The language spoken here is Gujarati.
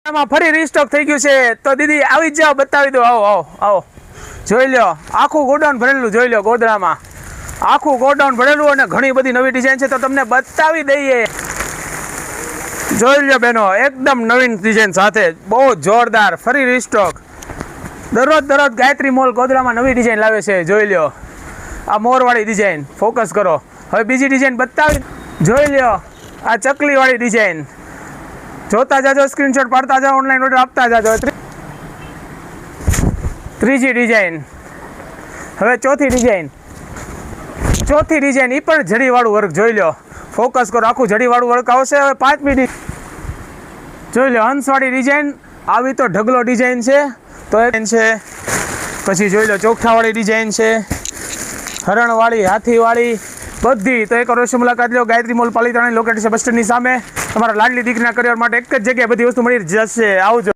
આમાં ફરી રીસ્ટોક થઈ ગયું છે તો દીદી આવી જ જાઓ, બતાવી દો. આવો આવો આવો, જોઈ લો આખું ગોડાઉન ભરેલું. જોઈ લો ગોધરામાં આખું ગોડાઉન ભરેલું અને ઘણી બધી નવી ડિઝાઇન છે તો તમને બતાવી દઈએ. જોઈ લો બેનો, એકદમ નવીન ડિઝાઇન સાથે બહુ જોરદાર ફરી રીસ્ટોક. દરરોજ ગાયત્રી મોલ ગોધરામાં નવી ડિઝાઇન લાવે છે. જોઈ લો આ મોરવાળી ડિઝાઇન, ફોકસ કરો. હવે બીજી ડિઝાઇન બતાવી. જોઈ લો આ ચકલીવાળી ડિઝાઇન. જોતા જાજો, સ્ક્રીનશોટ પાડતા જાઓ, ઓનલાઈન ઓર્ડર આપતા જાજો. ત્રીજી ડિઝાઇન. હવે ચોથી ડિઝાઇન એ પણ જડીવાળું વર્ક. જોઈ લો, ફોકસ કરો, આખું જડીવાળું વર્ક આવશે. હવે પાંચમી જોઈ લો હંસવાળી ડિઝાઇન. આવી તો ઢગલો ડિઝાઇન છે તો એ છે. પછી જોઈ લો ચોકઠાવાળી ડિઝાઇન છે, હરણવાળી, હાથીવાળી, બધી. તો એક અવશ્ય મુલાકાત લો. ગાયત્રી મોલ પાલિતાણા લોકેટ છે બસ સ્ટેન્ડની સામે. તમારા લાડલી દીકરીના કરિયર માટે એક જ જગ્યાએ બધી વસ્તુ મળી જશે. આવજો.